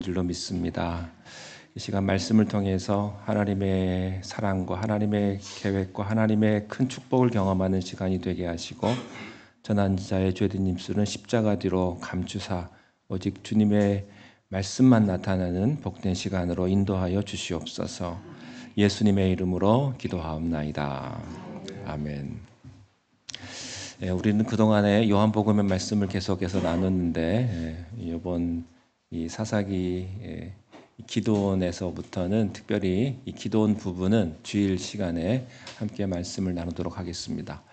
줄로 믿습니다. 이 시간 말씀을 통해서 하나님의 사랑과 하나님의 계획과 하나님의 큰 축복을 경험하는 시간이 되게 하시고 전한 자의 죄된 입술은 십자가 뒤로 감추사 오직 주님의 말씀만 나타나는 복된 시간으로 인도하여 주시옵소서. 예수님의 이름으로 기도하옵나이다. 아멘. 우리는 그동안에 요한복음의 말씀을 계속해서 나눴는데 이번 이 사사기 기도원에서부터는 특별히 이 기도원 부분은 주일 시간에 함께 말씀을 나누도록 하겠습니다.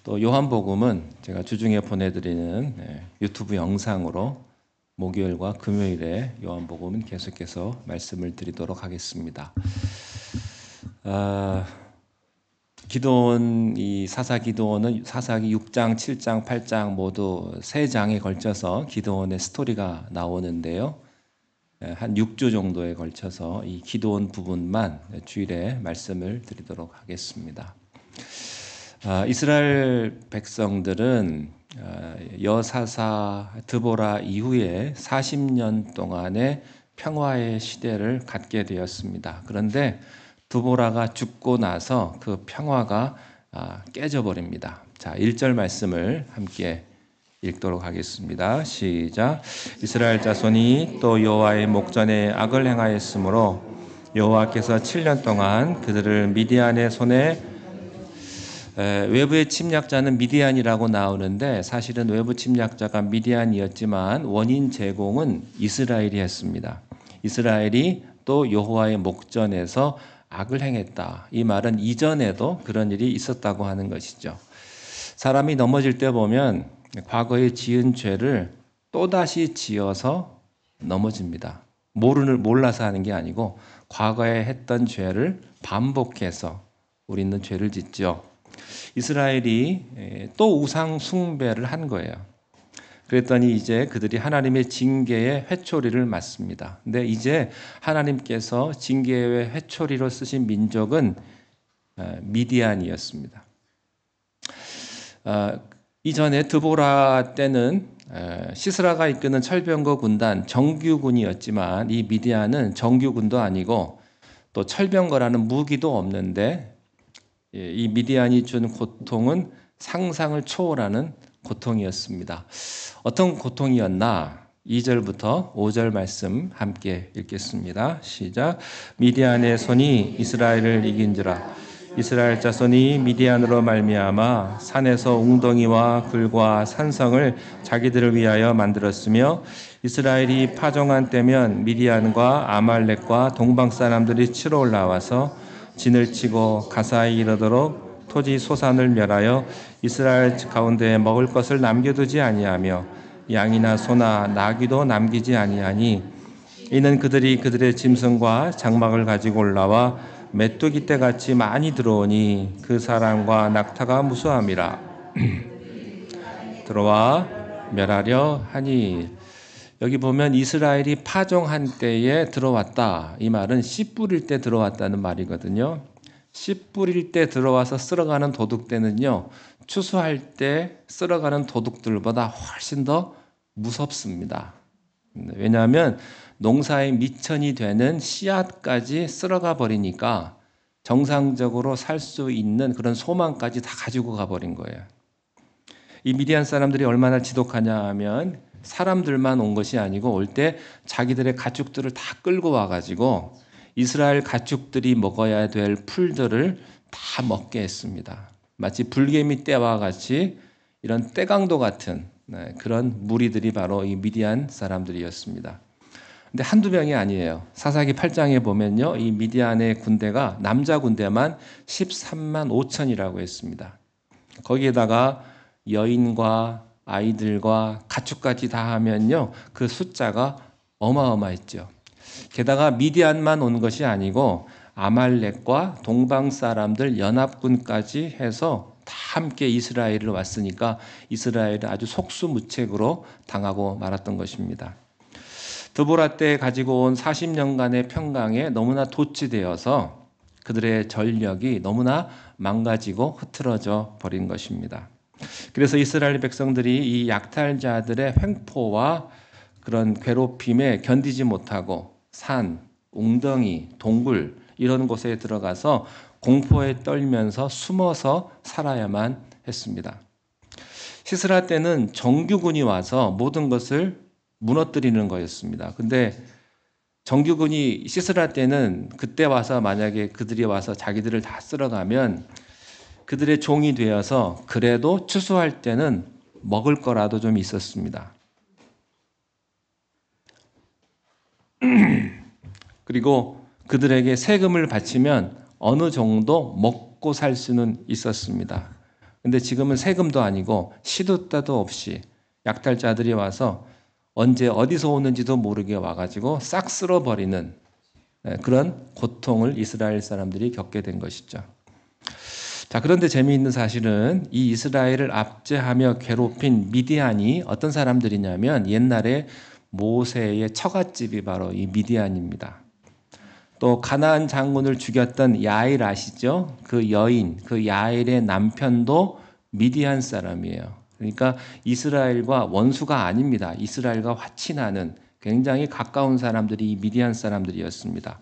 또 요한복음은 제가 주중에 보내드리는 유튜브 영상으로 목요일과 금요일에 요한복음은 계속해서 말씀을 드리도록 하겠습니다. 기도원, 이 사사 기도원은 사사기 6장, 7장, 8장 모두 3장에 걸쳐서 기도원의 스토리가 나오는데요. 한 6주 정도에 걸쳐서 이 기도원 부분만 주일에 말씀을 드리도록 하겠습니다. 이스라엘 백성들은 여사사 드보라 이후에 40년 동안의 평화의 시대를 갖게 되었습니다. 그런데 드보라가 죽고 나서 그 평화가 깨져버립니다. 자, 1절 말씀을 함께 읽도록 하겠습니다. 시작. 이스라엘 자손이 또 여호와의 목전에 악을 행하였으므로 여호와께서 7년 동안 그들을 미디안의 손에 외부의 침략자는 미디안이라고 나오는데 사실은 외부 침략자가 미디안이었지만 원인 제공은 이스라엘이 했습니다. 이스라엘이 또 여호와의 목전에서 악을 행했다. 이 말은 이전에도 그런 일이 있었다고 하는 것이죠. 사람이 넘어질 때 보면 과거에 지은 죄를 또다시 지어서 넘어집니다. 몰라서 하는 게 아니고 과거에 했던 죄를 반복해서 우리는 죄를 짓죠. 이스라엘이 또 우상 숭배를 한 거예요. 그랬더니 이제 그들이 하나님의 징계의 회초리를 맞습니다. 근데 이제 하나님께서 징계의 회초리로 쓰신 민족은 미디안이었습니다. 이전에 드보라 때는 시스라가 이끄는 철병거 군단 정규군이었지만 이 미디안은 정규군도 아니고 또 철병거라는 무기도 없는데 이 미디안이 준 고통은 상상을 초월하는 고통이었습니다. 어떤 고통이었나? 2절부터 5절 말씀 함께 읽겠습니다. 시작. 미디안의 손이 이스라엘을 이긴지라. 이스라엘 자손이 미디안으로 말미암아 산에서 웅덩이와 글과 산성을 자기들을 위하여 만들었으며 이스라엘이 파종한 때면 미디안과 아말렉과 동방 사람들이 치러 올라와서 진을 치고 가사에 이르도록 토지 소산을 멸하여 이스라엘 가운데 먹을 것을 남겨두지 아니하며 양이나 소나 나귀도 남기지 아니하니 이는 그들이 그들의 짐승과 장막을 가지고 올라와 메뚜기 떼같이 많이 들어오니 그 사람과 낙타가 무수함이라. 들어와 멸하려 하니. 여기 보면 이스라엘이 파종한 때에 들어왔다. 이 말은 씨 뿌릴 때 들어왔다는 말이거든요. 씨 뿌릴 때 들어와서 쓸어가는 도둑떼는요, 추수할 때 쓸어가는 도둑들보다 훨씬 더 무섭습니다. 왜냐하면 농사의 미천이 되는 씨앗까지 쓸어가 버리니까 정상적으로 살 수 있는 그런 소망까지 다 가지고 가버린 거예요. 이 미디안 사람들이 얼마나 지독하냐 하면 사람들만 온 것이 아니고 올 때 자기들의 가축들을 다 끌고 와가지고 이스라엘 가축들이 먹어야 될 풀들을 다 먹게 했습니다. 마치 불개미 떼와 같이 이런 떼강도 같은 그런 무리들이 바로 이 미디안 사람들이었습니다. 근데 한두 명이 아니에요. 사사기 8장에 보면요, 이 미디안의 군대가 남자 군대만 13만 5천이라고 했습니다. 거기에다가 여인과 아이들과 가축까지 다 하면요, 그 숫자가 어마어마했죠. 게다가 미디안만 온 것이 아니고 아말렉과 동방 사람들 연합군까지 해서 다 함께 이스라엘을 왔으니까 이스라엘은 아주 속수무책으로 당하고 말았던 것입니다. 드보라 때 가지고 온 40년간의 평강에 너무나 도취되어서 그들의 전력이 너무나 망가지고 흐트러져 버린 것입니다. 그래서 이스라엘 백성들이 이 약탈자들의 횡포와 그런 괴롭힘에 견디지 못하고 산, 웅덩이, 동굴 이런 곳에 들어가서 공포에 떨면서 숨어서 살아야만 했습니다. 시스라 때는 정규군이 와서 모든 것을 무너뜨리는 거였습니다. 근데 정규군이 시스라 때는 그때 와서 만약에 그들이 와서 자기들을 다 쓸어가면 그들의 종이 되어서 그래도 추수할 때는 먹을 거라도 좀 있었습니다. 그리고 그들에게 세금을 바치면 어느 정도 먹고 살 수는 있었습니다. 근데 지금은 세금도 아니고 시도 때도 없이 약탈자들이 와서 언제 어디서 오는지도 모르게 와가지고 싹 쓸어버리는 그런 고통을 이스라엘 사람들이 겪게 된 것이죠. 자, 그런데 재미있는 사실은 이 이스라엘을 압제하며 괴롭힌 미디안이 어떤 사람들이냐면 옛날에 모세의 처갓집이 바로 이 미디안입니다. 또 가나안 장군을 죽였던 야일 아시죠? 그 여인, 그 야일의 남편도 미디안 사람이에요. 그러니까 이스라엘과 원수가 아닙니다. 이스라엘과 화친하는 굉장히 가까운 사람들이 이 미디안 사람들이었습니다.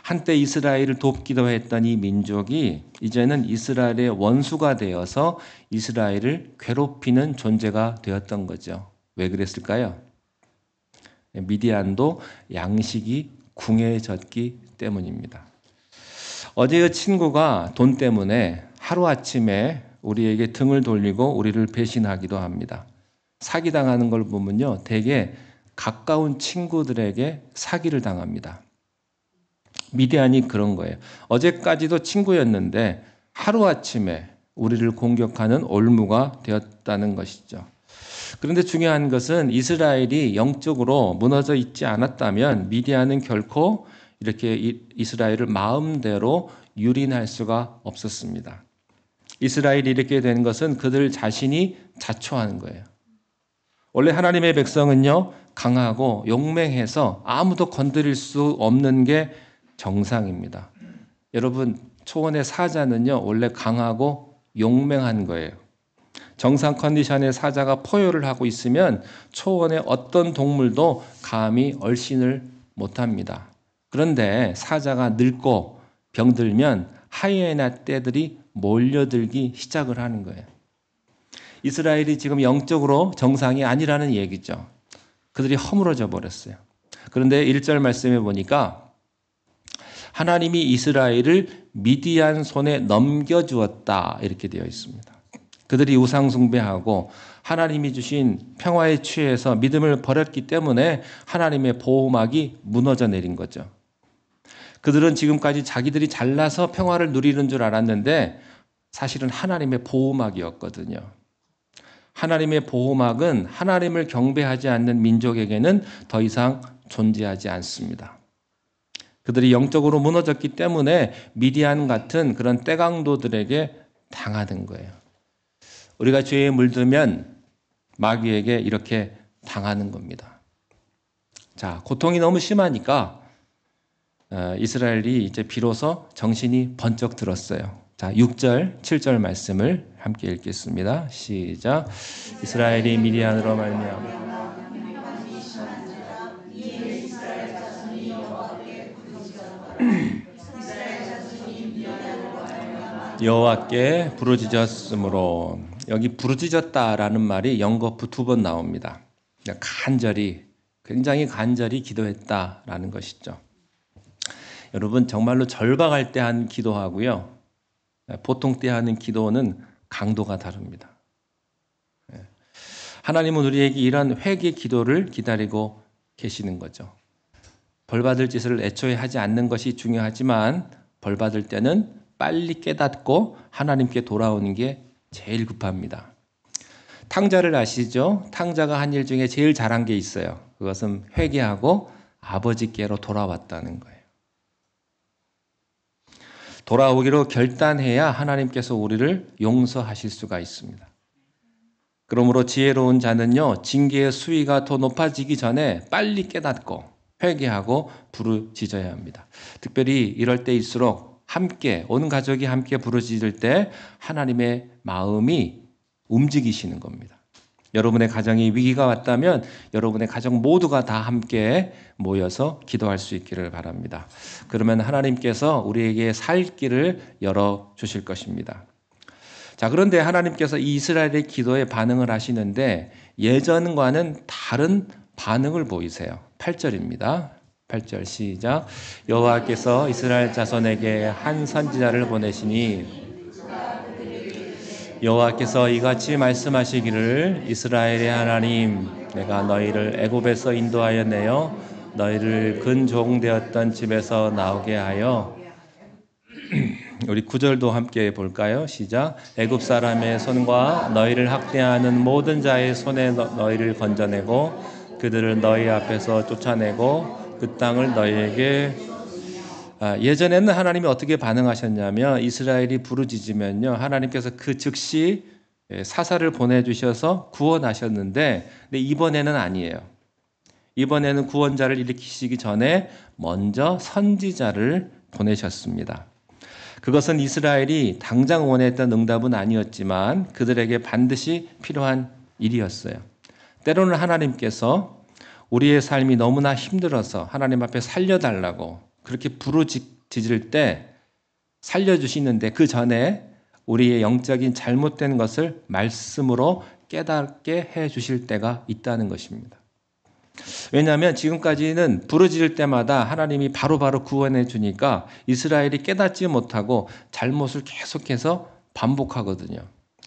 한때 이스라엘을 돕기도 했던 이 민족이 이제는 이스라엘의 원수가 되어서 이스라엘을 괴롭히는 존재가 되었던 거죠. 왜 그랬을까요? 미디안도 양식이 궁해졌기 때문입니다. 어제의 친구가 돈 때문에 하루아침에 우리에게 등을 돌리고 우리를 배신하기도 합니다. 사기당하는 걸 보면요, 되게 가까운 친구들에게 사기를 당합니다. 미디안이 그런 거예요. 어제까지도 친구였는데 하루아침에 우리를 공격하는 올무가 되었다는 것이죠. 그런데 중요한 것은 이스라엘이 영적으로 무너져 있지 않았다면 미디안은 결코 이렇게 이스라엘을 마음대로 유린할 수가 없었습니다. 이스라엘이 이렇게 된 것은 그들 자신이 자초하는 거예요. 원래 하나님의 백성은요, 강하고 용맹해서 아무도 건드릴 수 없는 게 정상입니다. 여러분, 초원의 사자는요, 원래 강하고 용맹한 거예요. 정상 컨디션의 사자가 포효를 하고 있으면 초원의 어떤 동물도 감히 얼씬을 못합니다. 그런데 사자가 늙고 병들면 하이에나 떼들이 몰려들기 시작을 하는 거예요. 이스라엘이 지금 영적으로 정상이 아니라는 얘기죠. 그들이 허물어져 버렸어요. 그런데 1절 말씀에 보니까 하나님이 이스라엘을 미디안 손에 넘겨주었다 이렇게 되어 있습니다. 그들이 우상 숭배하고 하나님이 주신 평화에 취해서 믿음을 버렸기 때문에 하나님의 보호막이 무너져 내린 거죠. 그들은 지금까지 자기들이 잘나서 평화를 누리는 줄 알았는데 사실은 하나님의 보호막이었거든요. 하나님의 보호막은 하나님을 경배하지 않는 민족에게는 더 이상 존재하지 않습니다. 그들이 영적으로 무너졌기 때문에 미디안 같은 그런 떼강도들에게 당하는 거예요. 우리가 죄에 물들면 마귀에게 이렇게 당하는 겁니다. 자, 고통이 너무 심하니까 이스라엘이 이제 비로소 정신이 번쩍 들었어요. 자, 6절, 7절 말씀을 함께 읽겠습니다. 시작. 이스라엘이 미디안으로 말미암아 여호와께 부르짖었으므로, 여기 부르짖었다라는 말이 영거푸 2번 나옵니다. 간절히, 굉장히 간절히 기도했다라는 것이죠. 여러분, 정말로 절박할 때 한 기도하고요, 보통 때 하는 기도는 강도가 다릅니다. 하나님은 우리에게 이런 회개 기도를 기다리고 계시는 거죠. 벌받을 짓을 애초에 하지 않는 것이 중요하지만 벌받을 때는 빨리 깨닫고 하나님께 돌아오는 게 제일 급합니다. 탕자를 아시죠? 탕자가 한 일 중에 제일 잘한 게 있어요. 그것은 회개하고 아버지께로 돌아왔다는 거예요. 돌아오기로 결단해야 하나님께서 우리를 용서하실 수가 있습니다. 그러므로 지혜로운 자는요, 징계의 수위가 더 높아지기 전에 빨리 깨닫고 회개하고 부르짖어야 합니다. 특별히 이럴 때일수록 함께, 온 가족이 함께 부르짖을 때 하나님의 마음이 움직이시는 겁니다. 여러분의 가정이 위기가 왔다면 여러분의 가정 모두가 다 함께 모여서 기도할 수 있기를 바랍니다. 그러면 하나님께서 우리에게 살 길을 열어주실 것입니다. 자, 그런데 하나님께서 이 이스라엘의 기도에 반응을 하시는데 예전과는 다른 반응을 보이세요. 8절입니다. 8절 시작. 여호와께서 이스라엘 자손에게 한 선지자를 보내시니 여호와께서 이같이 말씀하시기를 이스라엘의 하나님 내가 너희를 애굽에서 인도하여 내어 너희를 근종 되었던 집에서 나오게 하여 우리 9절도 함께 볼까요? 시작. 애굽 사람의 손과 너희를 학대하는 모든 자의 손에 너희를 건져내고 그들을 너희 앞에서 쫓아내고 그 땅을 너희에게 예전에는 하나님이 어떻게 반응하셨냐면 이스라엘이 부르짖으면요 하나님께서 그 즉시 사사를 보내주셔서 구원하셨는데 근데 이번에는 아니에요. 이번에는 구원자를 일으키시기 전에 먼저 선지자를 보내셨습니다. 그것은 이스라엘이 당장 원했던 응답은 아니었지만 그들에게 반드시 필요한 일이었어요. 때로는 하나님께서 우리의 삶이 너무나 힘들어서 하나님 앞에 살려달라고 그렇게 부르짖을 때 살려주시는데 그 전에 우리의 영적인 잘못된 것을 말씀으로 깨닫게 해주실 때가 있다는 것입니다. 왜냐하면 지금까지는 부르짖을 때마다 하나님이 바로바로 구원해 주니까 이스라엘이 깨닫지 못하고 잘못을 계속해서 반복하거든요.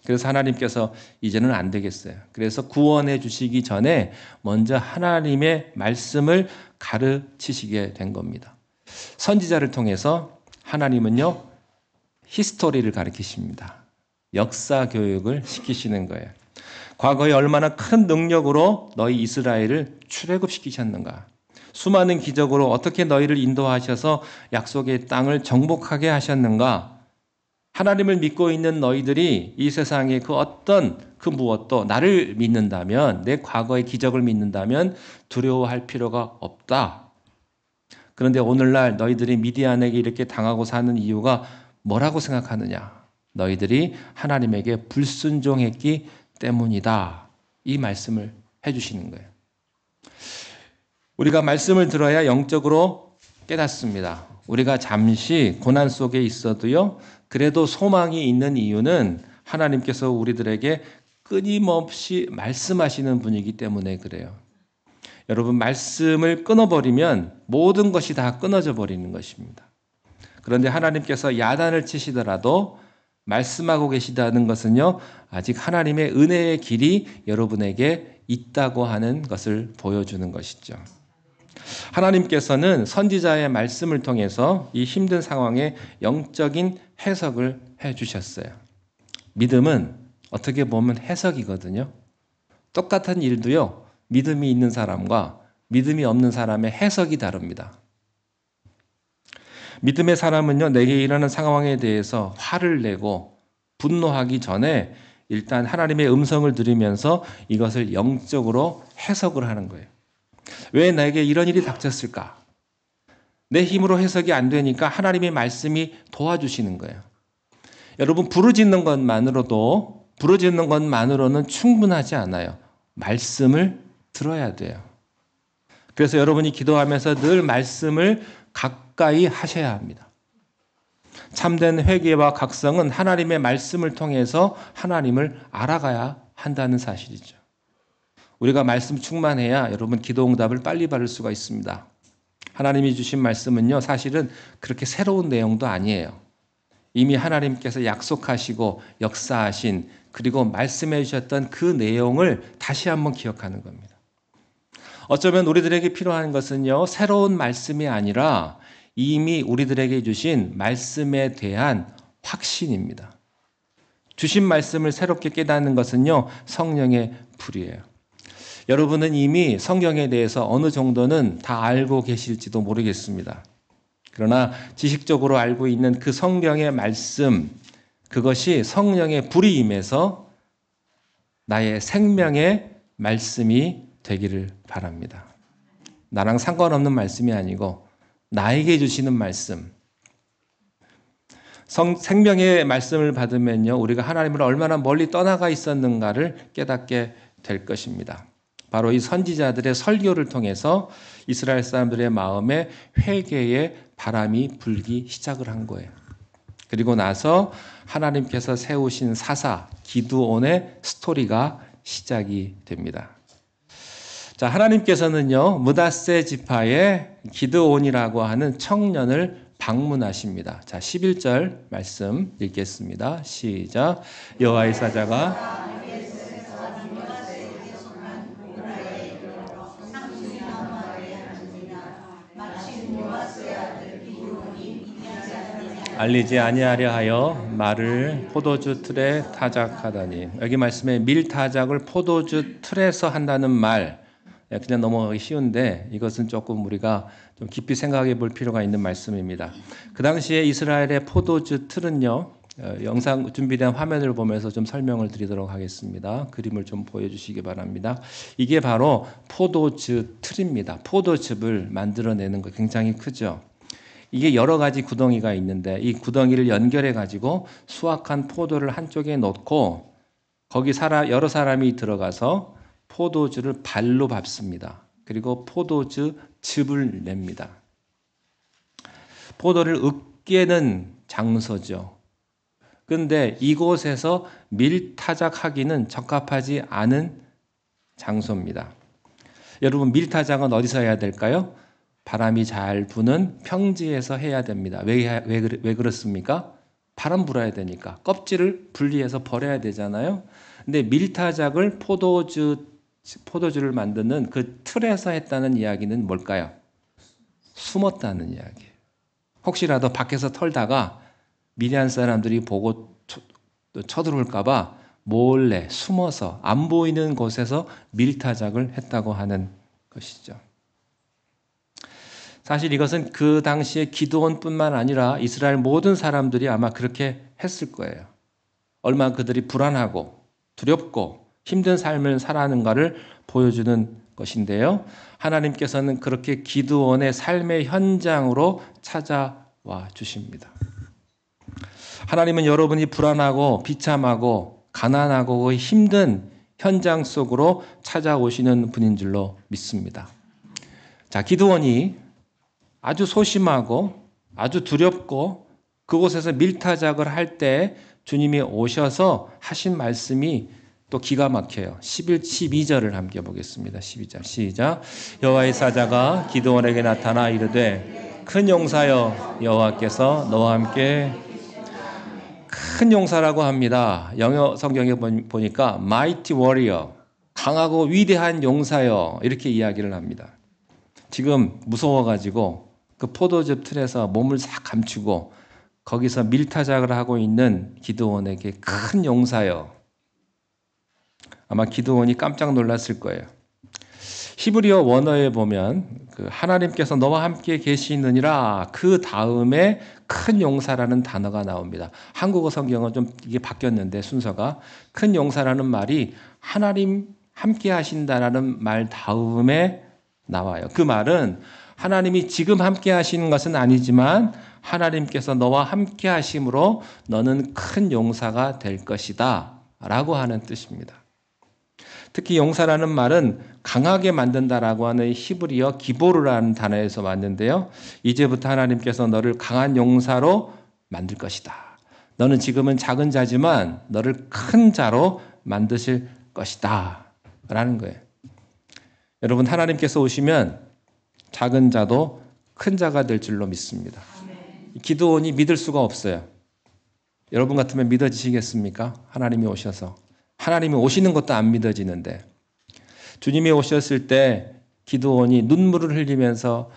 그래서 하나님께서 이제는 안 되겠어요. 그래서 구원해 주시기 전에 먼저 하나님의 말씀을 가르치시게 된 겁니다. 선지자를 통해서 하나님은요, 히스토리를 가르치십니다. 역사 교육을 시키시는 거예요. 과거에 얼마나 큰 능력으로 너희 이스라엘을 출애굽시키셨는가. 수많은 기적으로 어떻게 너희를 인도하셔서 약속의 땅을 정복하게 하셨는가. 하나님을 믿고 있는 너희들이 이 세상의 그 어떤 그 무엇도 나를 믿는다면 내 과거의 기적을 믿는다면 두려워할 필요가 없다. 그런데 오늘날 너희들이 미디안에게 이렇게 당하고 사는 이유가 뭐라고 생각하느냐? 너희들이 하나님에게 불순종했기 때문이다. 이 말씀을 해주시는 거예요. 우리가 말씀을 들어야 영적으로 깨닫습니다. 우리가 잠시 고난 속에 있어도요, 그래도 소망이 있는 이유는 하나님께서 우리들에게 끊임없이 말씀하시는 분이기 때문에 그래요. 여러분, 말씀을 끊어버리면 모든 것이 다 끊어져 버리는 것입니다. 그런데 하나님께서 야단을 치시더라도 말씀하고 계시다는 것은요, 아직 하나님의 은혜의 길이 여러분에게 있다고 하는 것을 보여주는 것이죠. 하나님께서는 선지자의 말씀을 통해서 이 힘든 상황에 영적인 해석을 해주셨어요. 믿음은 어떻게 보면 해석이거든요. 똑같은 일도요, 믿음이 있는 사람과 믿음이 없는 사람의 해석이 다릅니다. 믿음의 사람은요, 내게 일어나는 상황에 대해서 화를 내고 분노하기 전에 일단 하나님의 음성을 들으면서 이것을 영적으로 해석을 하는 거예요. 왜 나에게 이런 일이 닥쳤을까? 내 힘으로 해석이 안 되니까 하나님의 말씀이 도와주시는 거예요. 여러분, 부르짖는 것만으로는 충분하지 않아요. 말씀을 들어야 돼요. 그래서 여러분이 기도하면서 늘 말씀을 가까이 하셔야 합니다. 참된 회개와 각성은 하나님의 말씀을 통해서 하나님을 알아가야 한다는 사실이죠. 우리가 말씀 충만해야 여러분 기도 응답을 빨리 받을 수가 있습니다. 하나님이 주신 말씀은요, 사실은 그렇게 새로운 내용도 아니에요. 이미 하나님께서 약속하시고 역사하신 그리고 말씀해 주셨던 그 내용을 다시 한번 기억하는 겁니다. 어쩌면 우리들에게 필요한 것은요, 새로운 말씀이 아니라 이미 우리들에게 주신 말씀에 대한 확신입니다. 주신 말씀을 새롭게 깨닫는 것은요, 성령의 불이에요. 여러분은 이미 성경에 대해서 어느 정도는 다 알고 계실지도 모르겠습니다. 그러나 지식적으로 알고 있는 그 성경의 말씀, 그것이 성령의 불이 임해서 나의 생명의 말씀이 되기를 바랍니다. 나랑 상관없는 말씀이 아니고 나에게 주시는 말씀. 생명의 말씀을 받으면요, 우리가 하나님을 얼마나 멀리 떠나가 있었는가를 깨닫게 될 것입니다. 바로 이 선지자들의 설교를 통해서 이스라엘 사람들의 마음에 회개의 바람이 불기 시작을 한 거예요. 그리고 나서 하나님께서 세우신 사사 기드온의 스토리가 시작이 됩니다. 자, 하나님께서는요, 므낫세 지파의 기드온이라고 하는 청년을 방문하십니다. 자, 11절 말씀 읽겠습니다. 시작. 여호와의 사자가 알리지 아니하려 하여 말을 포도주 틀에 타작하다니. 여기 말씀에 밀 타작을 포도주 틀에서 한다는 말 그냥 넘어가기 쉬운데 이것은 조금 우리가 좀 깊이 생각해 볼 필요가 있는 말씀입니다. 그 당시에 이스라엘의 포도주 틀은요, 영상 준비된 화면을 보면서 좀 설명을 드리도록 하겠습니다. 그림을 좀 보여주시기 바랍니다. 이게 바로 포도주 틀입니다. 포도즙을 만들어내는 거 굉장히 크죠. 이게 여러 가지 구덩이가 있는데 이 구덩이를 연결해 가지고 수확한 포도를 한쪽에 놓고 거기 여러 사람이 들어가서 포도주를 발로 밟습니다. 그리고 포도주 즙을 냅니다. 포도를 으깨는 장소죠. 그런데 이곳에서 밀타작하기는 적합하지 않은 장소입니다. 여러분, 밀타작은 어디서 해야 될까요? 바람이 잘 부는 평지에서 해야 됩니다. 왜 그렇습니까? 바람 불어야 되니까. 껍질을 분리해서 버려야 되잖아요. 근데 밀타작을 포도주를 만드는 그 틀에서 했다는 이야기는 뭘까요? 숨었다는 이야기예요. 혹시라도 밖에서 털다가 미디안 사람들이 보고 쳐들어올까 봐 몰래 숨어서 안 보이는 곳에서 밀타작을 했다고 하는 것이죠. 사실 이것은 그 당시에 기드온뿐만 아니라 이스라엘 모든 사람들이 아마 그렇게 했을 거예요. 얼마나 그들이 불안하고 두렵고 힘든 삶을 살아가는가를 보여주는 것인데요. 하나님께서는 그렇게 기드온의 삶의 현장으로 찾아와 주십니다. 하나님은 여러분이 불안하고 비참하고 가난하고 힘든 현장 속으로 찾아오시는 분인 줄로 믿습니다. 자, 기드온이 아주 소심하고 아주 두렵고 그곳에서 밀타작을 할 때 주님이 오셔서 하신 말씀이 또 기가 막혀요. 12절을 함께 보겠습니다. 12절 시작. 여호와의 사자가 기드온에게 나타나 이르되 큰 용사여 여호와께서 너와 함께. 큰 용사라고 합니다. 영어 성경에 보니까 mighty warrior, 강하고 위대한 용사여 이렇게 이야기를 합니다. 지금 무서워가지고 그 포도즙 틀에서 몸을 싹 감추고 거기서 밀타작을 하고 있는 기드온에게 큰 용사여. 아마 기드온이 깜짝 놀랐을 거예요. 히브리어 원어에 보면 그 하나님께서 너와 함께 계시느니라 그 다음에 큰 용사라는 단어가 나옵니다. 한국어 성경은 좀 이게 바뀌었는데 순서가 큰 용사라는 말이 하나님 함께 하신다라는 말 다음에 나와요. 그 말은 하나님이 지금 함께 하시는 것은 아니지만 하나님께서 너와 함께 하심으로 너는 큰 용사가 될 것이다 라고 하는 뜻입니다. 특히 용사라는 말은 강하게 만든다라고 하는 히브리어 기보르라는 단어에서 왔는데요. 이제부터 하나님께서 너를 강한 용사로 만들 것이다. 너는 지금은 작은 자지만 너를 큰 자로 만드실 것이다 라는 거예요. 여러분, 하나님께서 오시면 작은 자도 큰 자가 될 줄로 믿습니다. 기드온이 믿을 수가 없어요. 여러분 같으면 믿어지시겠습니까? 하나님이 오셔서. 하나님이 오시는 것도 안 믿어지는데 주님이 오셨을 때 기드온이 눈물을 흘리면서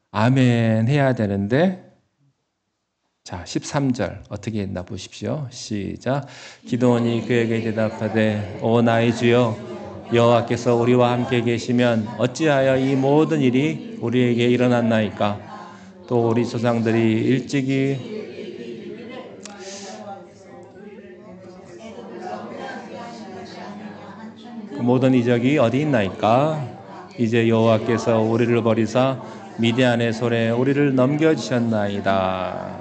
아멘 해야 되는데 자 13절 어떻게 했나 보십시오. 시작. 기드온이 그에게 대답하되 오 나의 주여 여호와께서 우리와 함께 계시면 어찌하여 이 모든 일이 우리에게 일어났나이까. 또 우리 조상들이 일찍이 그 모든 이적이 어디 있나이까. 이제 여호와께서 우리를 버리사 미디안의 손에 우리를 넘겨주셨나이다.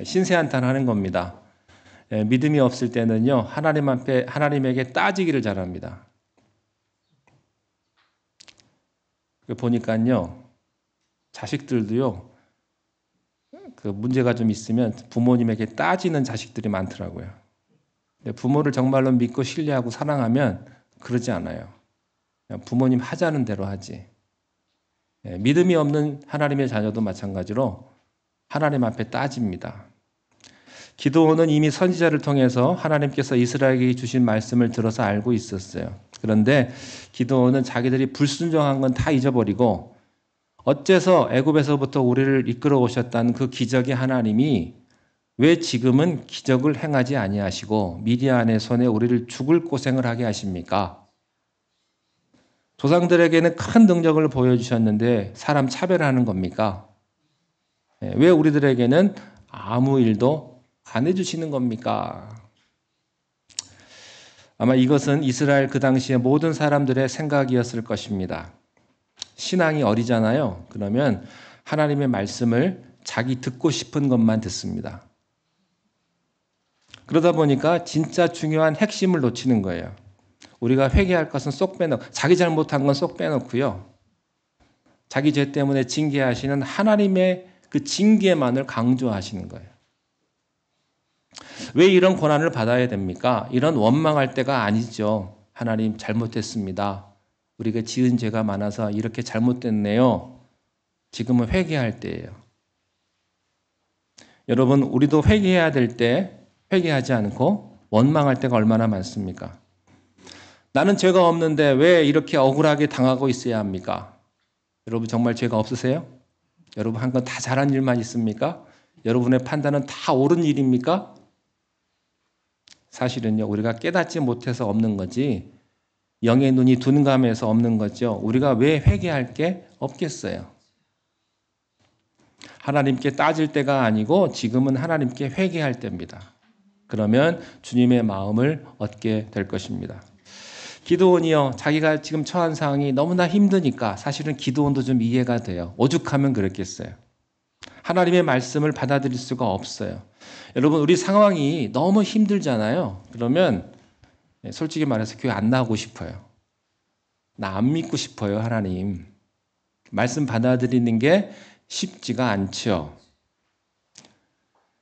신세한탄하는 겁니다. 믿음이 없을 때는요 하나님에게 따지기를 잘합니다. 보니까요, 자식들도요, 그 문제가 좀 있으면 부모님에게 따지는 자식들이 많더라고요. 근데 부모를 정말로 믿고 신뢰하고 사랑하면 그러지 않아요. 그냥 부모님 하자는 대로 하지. 믿음이 없는 하나님의 자녀도 마찬가지로 하나님 앞에 따집니다. 기드온은 이미 선지자를 통해서 하나님께서 이스라엘에게 주신 말씀을 들어서 알고 있었어요. 그런데 기드온은 자기들이 불순종한 건 다 잊어버리고 어째서 애굽에서부터 우리를 이끌어 오셨다는 그 기적의 하나님이 왜 지금은 기적을 행하지 아니하시고 미디안의 손에 우리를 죽을 고생을 하게 하십니까? 조상들에게는 큰 능력을 보여주셨는데 사람 차별하는 겁니까? 왜 우리들에게는 아무 일도 안 해주시는 겁니까? 아마 이것은 이스라엘 그 당시의 모든 사람들의 생각이었을 것입니다. 신앙이 어리잖아요. 그러면 하나님의 말씀을 자기 듣고 싶은 것만 듣습니다. 그러다 보니까 진짜 중요한 핵심을 놓치는 거예요. 우리가 회개할 것은 쏙 빼놓고, 자기 잘못한 건 쏙 빼놓고요. 자기 죄 때문에 징계하시는 하나님의 그 징계만을 강조하시는 거예요. 왜 이런 고난을 받아야 됩니까? 이런 원망할 때가 아니죠. 하나님 잘못했습니다. 우리가 지은 죄가 많아서 이렇게 잘못됐네요. 지금은 회개할 때예요. 여러분, 우리도 회개해야 될 때 회개하지 않고 원망할 때가 얼마나 많습니까? 나는 죄가 없는데 왜 이렇게 억울하게 당하고 있어야 합니까? 여러분 정말 죄가 없으세요? 여러분 한 건 다 잘한 일만 있습니까? 여러분의 판단은 다 옳은 일입니까? 사실은요, 우리가 깨닫지 못해서 없는 거지 영의 눈이 둔감해서 없는 거죠. 우리가 왜 회개할 게 없겠어요? 하나님께 따질 때가 아니고 지금은 하나님께 회개할 때입니다. 그러면 주님의 마음을 얻게 될 것입니다. 기드온이요, 자기가 지금 처한 상황이 너무나 힘드니까 사실은 기드온도 좀 이해가 돼요. 오죽하면 그랬겠어요. 하나님의 말씀을 받아들일 수가 없어요. 여러분, 우리 상황이 너무 힘들잖아요. 그러면 솔직히 말해서 교회 안 나오고 싶어요. 나 안 믿고 싶어요, 하나님. 말씀 받아들이는 게 쉽지가 않죠.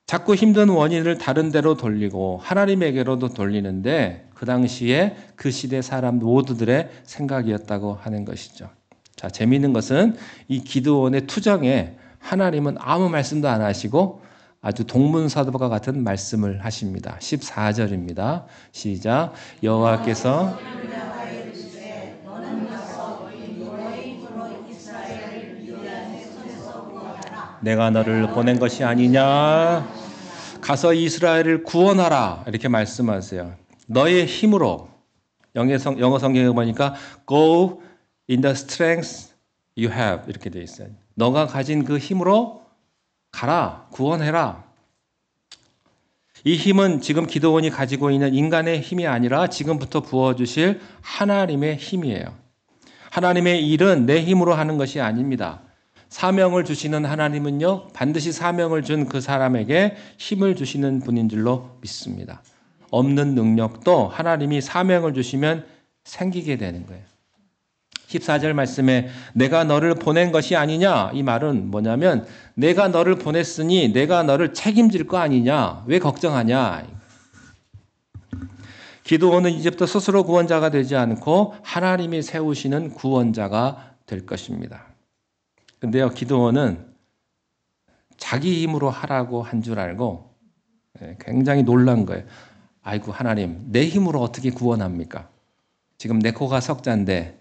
자꾸 힘든 원인을 다른 데로 돌리고 하나님에게로도 돌리는데 그 당시에 그 시대 사람 모두들의 생각이었다고 하는 것이죠. 자, 재미있는 것은 이 기드온의 투정에 하나님은 아무 말씀도 안 하시고 아주 동문서답과 같은 말씀을 하십니다. 14절입니다. 시작. 여호와께서 내가 너를 보낸 것이 아니냐? 가서 이스라엘을 구원하라. 이렇게 말씀하세요. 너의 힘으로. 영어 성경에 보니까 go in the strength you have 이렇게 되어 있어요. 너가 가진 그 힘으로 가라. 구원해라. 이 힘은 지금 기드온이 가지고 있는 인간의 힘이 아니라 지금부터 부어주실 하나님의 힘이에요. 하나님의 일은 내 힘으로 하는 것이 아닙니다. 사명을 주시는 하나님은요, 반드시 사명을 준 그 사람에게 힘을 주시는 분인 줄로 믿습니다. 없는 능력도 하나님이 사명을 주시면 생기게 되는 거예요. 14절 말씀에 내가 너를 보낸 것이 아니냐, 이 말은 뭐냐면 내가 너를 보냈으니 내가 너를 책임질 거 아니냐, 왜 걱정하냐. 기드온은 이제부터 스스로 구원자가 되지 않고 하나님이 세우시는 구원자가 될 것입니다. 근데요, 기드온은 자기 힘으로 하라고 한 줄 알고 굉장히 놀란 거예요. 아이고, 하나님, 내 힘으로 어떻게 구원합니까? 지금 내 코가 석잔데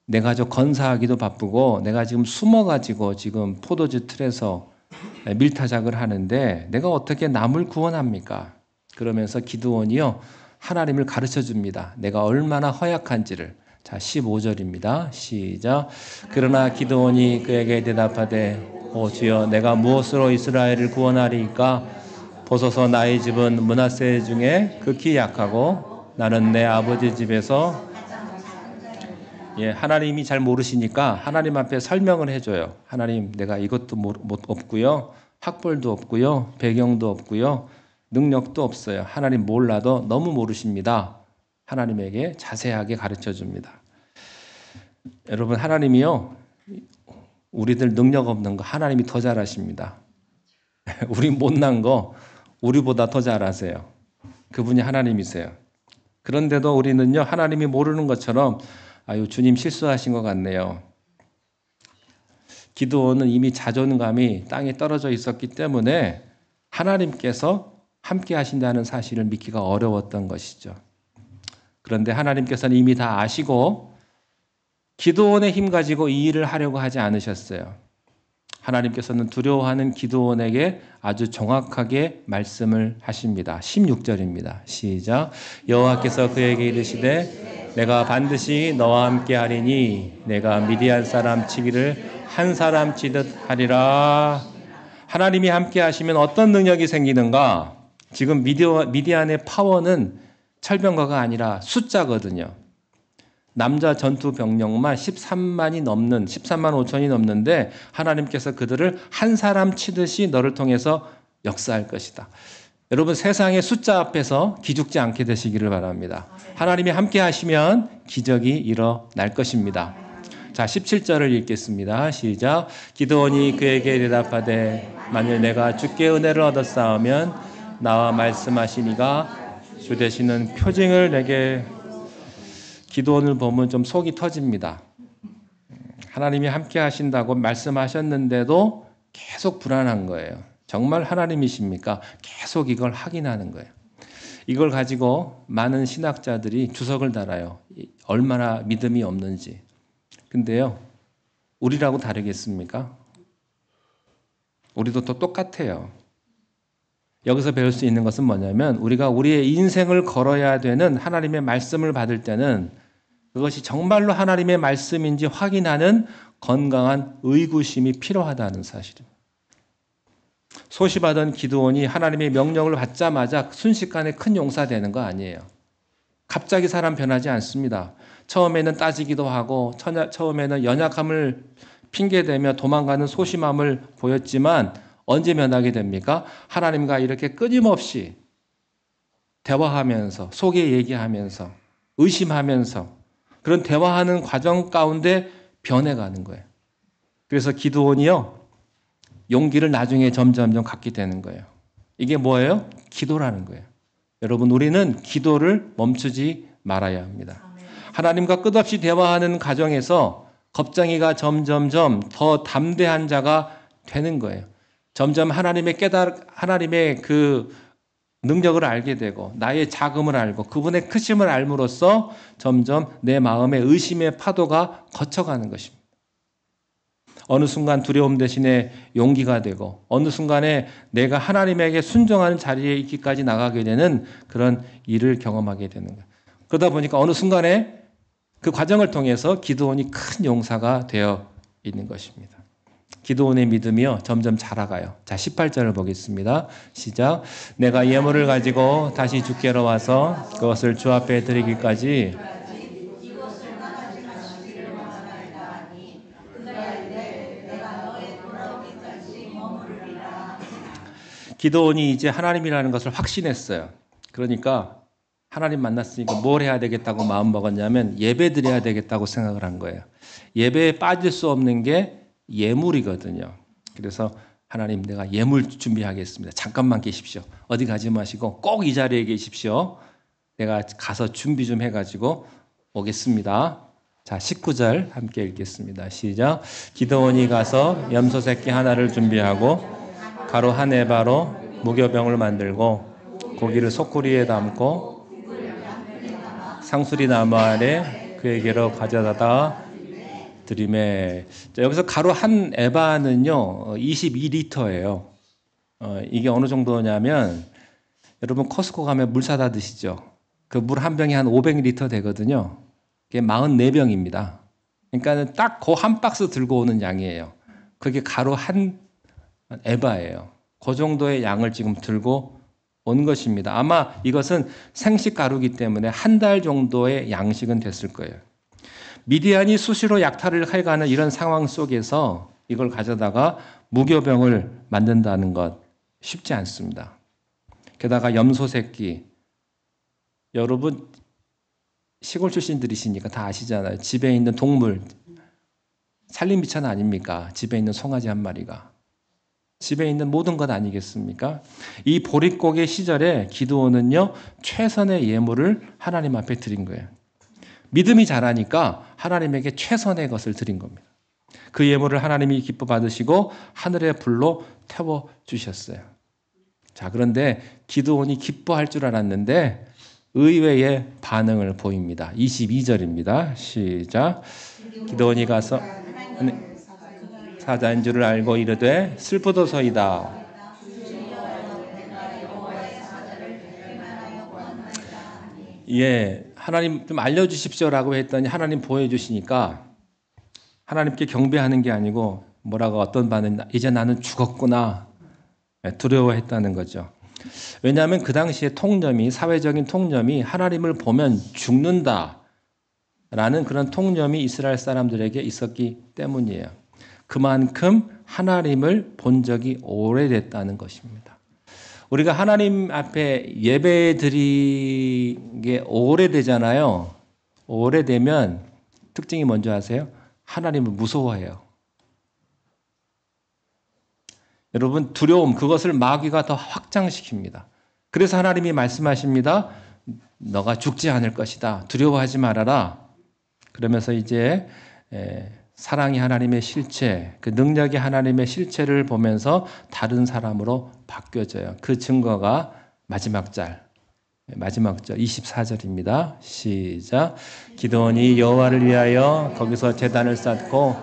내가 저 건사하기도 바쁘고 내가 지금 숨어가지고 지금 포도주 틀에서 밀타작을 하는데 내가 어떻게 남을 구원합니까? 그러면서 기드온이요, 하나님을 가르쳐 줍니다. 내가 얼마나 허약한지를. 자, 15절입니다. 시작. 그러나 기드온이 그에게 대답하되 오 주여, 내가 무엇으로 이스라엘을 구원하리이까? 보소서, 나의 집은 므낫세 중에 극히 약하고 나는 내 아버지 집에서 하나님이 잘 모르시니까 하나님 앞에 설명을 해줘요. 하나님, 내가 이것도 없고요, 학벌도 없고요, 배경도 없고요, 능력도 없어요. 하나님 몰라도 너무 모르십니다. 하나님에게 자세하게 가르쳐 줍니다. 여러분, 하나님이요, 우리들 능력 없는 거 하나님이 더 잘하십니다. 우리 못난 거 우리보다 더 잘하세요. 그분이 하나님이세요. 그런데도 우리는요, 하나님이 모르는 것처럼 아유, 주님 실수하신 것 같네요. 기드온은 이미 자존감이 땅에 떨어져 있었기 때문에 하나님께서 함께 하신다는 사실을 믿기가 어려웠던 것이죠. 그런데 하나님께서는 이미 다 아시고 기드온의 힘 가지고 이 일을 하려고 하지 않으셨어요. 하나님께서는 두려워하는 기드온에게 아주 정확하게 말씀을 하십니다. 16절입니다. 시작. 여호와께서 그에게 이르시되 내가 반드시 너와 함께 하리니 내가 미디안 사람 치기를 한 사람 치듯 하리라. 하나님이 함께 하시면 어떤 능력이 생기는가? 지금 미디안의 파워는 철병거가 아니라 숫자거든요. 남자 전투 병력만 13만 5천이 넘는데 하나님께서 그들을 한 사람 치듯이 너를 통해서 역사할 것이다. 여러분, 세상의 숫자 앞에서 기죽지 않게 되시기를 바랍니다. 하나님이 함께 하시면 기적이 일어날 것입니다. 자, 17절을 읽겠습니다. 시작. 기드온이 그에게 대답하되 만일 내가 주께 은혜를 얻었사오면 나와 말씀하시니가 주 되시는 표징을 내게. 기드온을 보면 좀 속이 터집니다. 하나님이 함께 하신다고 말씀하셨는데도 계속 불안한 거예요. 정말 하나님이십니까? 계속 이걸 확인하는 거예요. 이걸 가지고 많은 신학자들이 주석을 달아요. 얼마나 믿음이 없는지. 근데요, 우리라고 다르겠습니까? 우리도 또 똑같아요. 여기서 배울 수 있는 것은 뭐냐면 우리가 우리의 인생을 걸어야 되는 하나님의 말씀을 받을 때는 그것이 정말로 하나님의 말씀인지 확인하는 건강한 의구심이 필요하다는 사실입니다. 소시받은 기드온이 하나님의 명령을 받자마자 순식간에 큰 용사되는 거 아니에요. 갑자기 사람 변하지 않습니다. 처음에는 따지기도 하고 처음에는 연약함을 핑계대며 도망가는 소심함을 보였지만 언제 변하게 됩니까? 하나님과 이렇게 끊임없이 대화하면서 속에 얘기하면서 의심하면서 그런 대화하는 과정 가운데 변해가는 거예요. 그래서 기드온이요, 용기를 나중에 점점 갖게 되는 거예요. 이게 뭐예요? 기도라는 거예요. 여러분, 우리는 기도를 멈추지 말아야 합니다. 하나님과 끝없이 대화하는 과정에서 겁쟁이가 점점점 더 담대한 자가 되는 거예요. 점점 하나님의 그 능력을 알게 되고 나의 작음을 알고 그분의 크심을 알므로써 점점 내 마음의 의심의 파도가 거쳐가는 것입니다. 어느 순간 두려움 대신에 용기가 되고 어느 순간에 내가 하나님에게 순종하는 자리에 있기까지 나가게 되는 그런 일을 경험하게 되는 거예요. 그러다 보니까 어느 순간에 그 과정을 통해서 기드온이 큰 용사가 되어 있는 것입니다. 기드온의 믿음이요, 점점 자라가요. 자, 18절을 보겠습니다. 시작. 내가 예물을 가지고 다시 주께로 와서 그것을 주 앞에 드리기까지 기드온이 이제 하나님이라는 것을 확신했어요. 그러니까 하나님 만났으니까 뭘 해야 되겠다고 마음 먹었냐면 예배 드려야 되겠다고 생각을 한 거예요. 예배에 빠질 수 없는 게 예물이거든요. 그래서 하나님, 내가 예물 준비하겠습니다. 잠깐만 계십시오. 어디 가지 마시고 꼭 이 자리에 계십시오. 내가 가서 준비 좀 해가지고 오겠습니다. 자, 19절 함께 읽겠습니다. 시작. 기드온이 가서 염소 새끼 하나를 준비하고 가루 한 에바로 무교병을 만들고 고기를 소쿠리에 담고 상수리 나무 아래 그에게로 가져다가 드림에. 여기서 가루 한 에바는요 22리터예요. 이게 어느 정도냐면 여러분 코스코 가면 물 사다 드시죠. 그 물 한 병이 한 500리터 되거든요. 그게 44병입니다. 그러니까 딱 그 한 박스 들고 오는 양이에요. 그게 가루 한 에바예요. 그 정도의 양을 지금 들고 온 것입니다. 아마 이것은 생식 가루이기 때문에 한 달 정도의 양식은 됐을 거예요. 미디안이 수시로 약탈을 해가는 이런 상황 속에서 이걸 가져다가 무교병을 만든다는 것 쉽지 않습니다. 게다가 염소 새끼. 여러분 시골 출신들이시니까 다 아시잖아요. 집에 있는 동물. 살림미천 아닙니까? 집에 있는 송아지 한 마리가. 집에 있는 모든 것 아니겠습니까? 이 보릿고개 시절에 기드온은요, 최선의 예물을 하나님 앞에 드린 거예요. 믿음이 자라니까 하나님에게 최선의 것을 드린 겁니다. 그 예물을 하나님이 기뻐 받으시고 하늘의 불로 태워 주셨어요. 자, 그런데 기드온이 기뻐할 줄 알았는데 의외의 반응을 보입니다. 22절입니다. 시작. 기드온이 가서 사자인 줄을 알고 이르되 슬프도소이다. 예, 하나님 좀 알려주십시오라고 했더니 하나님 보여주시니까 하나님께 경배하는 게 아니고 뭐라고 어떤 반응, 이제 나는 죽었구나 두려워했다는 거죠. 왜냐하면 그 당시에 통념이, 사회적인 통념이 하나님을 보면 죽는다라는 그런 통념이 이스라엘 사람들에게 있었기 때문이에요. 그만큼 하나님을 본 적이 오래됐다는 것입니다. 우리가 하나님 앞에 예배 드리는 게 오래되잖아요. 오래되면 특징이 뭔지 아세요? 하나님을 무서워해요. 여러분, 두려움, 그것을 마귀가 더 확장시킵니다. 그래서 하나님이 말씀하십니다. 너가 죽지 않을 것이다. 두려워하지 말아라. 그러면서 이제 사랑이 하나님의 실체, 그 능력이 하나님의 실체를 보면서 다른 사람으로 바뀌어져요. 그 증거가 마지막 절 24절입니다. 시작. 기드온이 여호와를 위하여 거기서 제단을 쌓고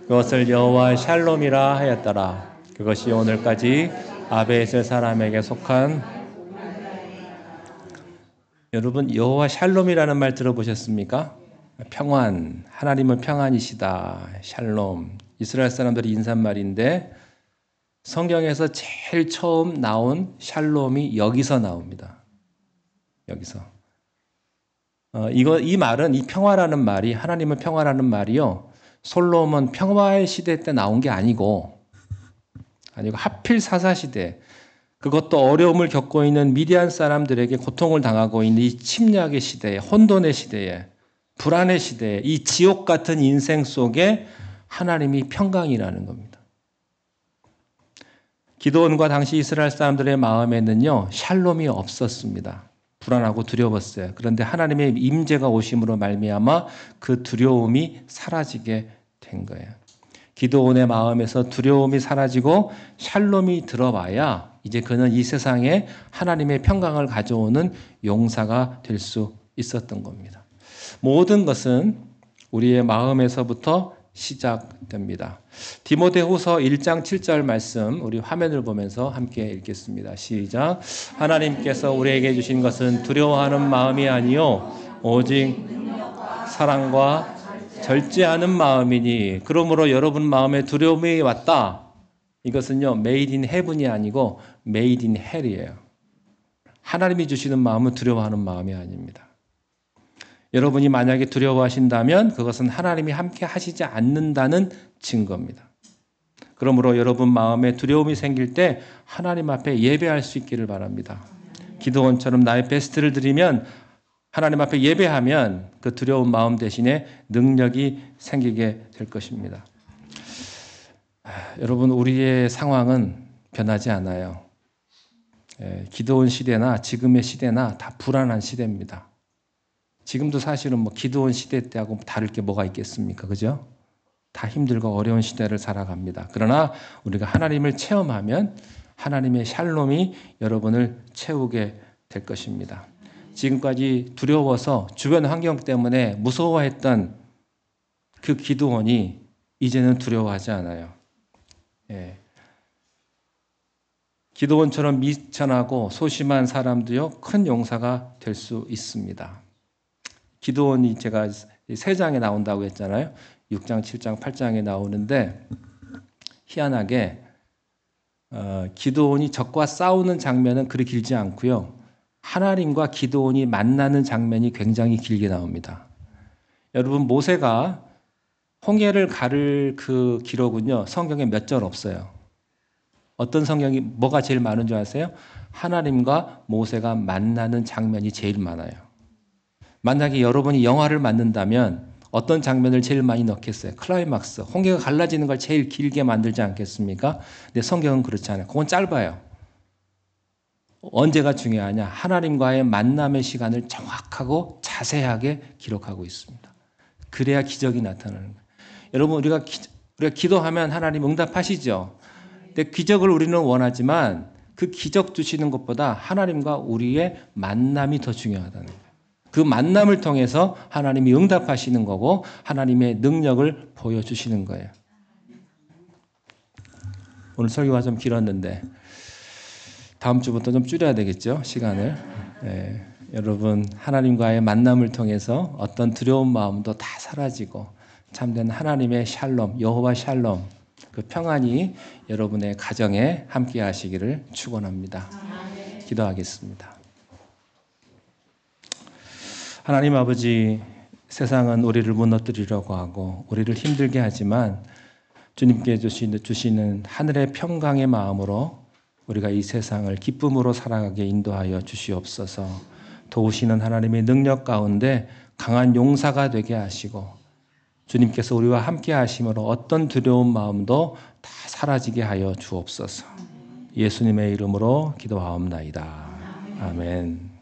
그것을 여호와 샬롬이라 하였더라. 그것이 오늘까지 아베에셀 사람에게 속한. 여러분, 여호와 샬롬이라는 말 들어보셨습니까? 평안, 하나님은 평안이시다. 샬롬, 이스라엘 사람들의 인사말인데 성경에서 제일 처음 나온 샬롬이 여기서 나옵니다. 여기서. 이 말은, 이 평화라는 말이, 하나님은 평화라는 말이요, 솔로몬 평화의 시대 때 나온 게 아니고 하필 사사시대, 그것도 어려움을 겪고 있는 미디안 사람들에게 고통을 당하고 있는 이 침략의 시대에, 혼돈의 시대에, 불안의 시대에, 이 지옥 같은 인생 속에 하나님이 평강이라는 겁니다. 기드온과 당시 이스라엘 사람들의 마음에는요, 샬롬이 없었습니다. 불안하고 두려웠어요. 그런데 하나님의 임재가 오심으로 말미암아 그 두려움이 사라지게 된 거예요. 기드온의 마음에서 두려움이 사라지고 샬롬이 들어와야 이제 그는 이 세상에 하나님의 평강을 가져오는 용사가 될 수 있었던 겁니다. 모든 것은 우리의 마음에서부터 시작됩니다. 디모데후서 1장 7절 말씀 우리 화면을 보면서 함께 읽겠습니다. 시작. 하나님께서 우리에게 주신 것은 두려워하는 마음이 아니요 오직 사랑과 절제하는 마음이니, 그러므로 여러분 마음에 두려움이 왔다. 이것은요 메이드 인 헤븐이 아니고 메이드 인 헬이에요. 하나님이 주시는 마음은 두려워하는 마음이 아닙니다. 여러분이 만약에 두려워하신다면 그것은 하나님이 함께 하시지 않는다는 증거입니다. 그러므로 여러분 마음에 두려움이 생길 때 하나님 앞에 예배할 수 있기를 바랍니다. 기드온처럼 나의 베스트를 드리면, 하나님 앞에 예배하면 그 두려운 마음 대신에 능력이 생기게 될 것입니다. 여러분, 우리의 상황은 변하지 않아요. 기드온 시대나 지금의 시대나 다 불안한 시대입니다. 지금도 사실은 기드온 시대 때하고 다를 게 뭐가 있겠습니까? 그죠? 다 힘들고 어려운 시대를 살아갑니다. 그러나 우리가 하나님을 체험하면 하나님의 샬롬이 여러분을 채우게 될 것입니다. 지금까지 두려워서 주변 환경 때문에 무서워했던 그 기드온이 이제는 두려워하지 않아요. 기드온처럼 미천하고 소심한 사람도요, 큰 용사가 될 수 있습니다. 기드온이 제가 3장에 나온다고 했잖아요. 6장, 7장, 8장에 나오는데 희한하게 기드온이 적과 싸우는 장면은 그리 길지 않고요. 하나님과 기드온이 만나는 장면이 굉장히 길게 나옵니다. 여러분, 모세가 홍해를 가를 그 기록은요, 성경에 몇 절 없어요. 어떤 성경이 뭐가 제일 많은 줄 아세요? 하나님과 모세가 만나는 장면이 제일 많아요. 만약에 여러분이 영화를 만든다면 어떤 장면을 제일 많이 넣겠어요? 클라이막스. 홍해가 갈라지는 걸 제일 길게 만들지 않겠습니까? 근데 성경은 그렇지 않아요. 그건 짧아요. 언제가 중요하냐? 하나님과의 만남의 시간을 정확하고 자세하게 기록하고 있습니다. 그래야 기적이 나타나는 거예요. 여러분, 우리가 기도하면 하나님 응답하시죠? 근데 기적을 우리는 원하지만 그 기적 주시는 것보다 하나님과 우리의 만남이 더 중요하다는 거예요. 그 만남을 통해서 하나님이 응답하시는 거고 하나님의 능력을 보여주시는 거예요. 오늘 설교가 좀 길었는데 다음 주부터 좀 줄여야 되겠죠, 시간을. 여러분, 하나님과의 만남을 통해서 어떤 두려운 마음도 다 사라지고 참된 하나님의 샬롬, 여호와 샬롬, 그 평안이 여러분의 가정에 함께 하시기를 축원합니다. 기도하겠습니다. 하나님 아버지, 세상은 우리를 무너뜨리려고 하고 우리를 힘들게 하지만 주님께 주시는 하늘의 평강의 마음으로 우리가 이 세상을 기쁨으로 살아가게 인도하여 주시옵소서. 도우시는 하나님의 능력 가운데 강한 용사가 되게 하시고 주님께서 우리와 함께 하심으로 어떤 두려운 마음도 다 사라지게 하여 주옵소서. 예수님의 이름으로 기도하옵나이다. 아멘.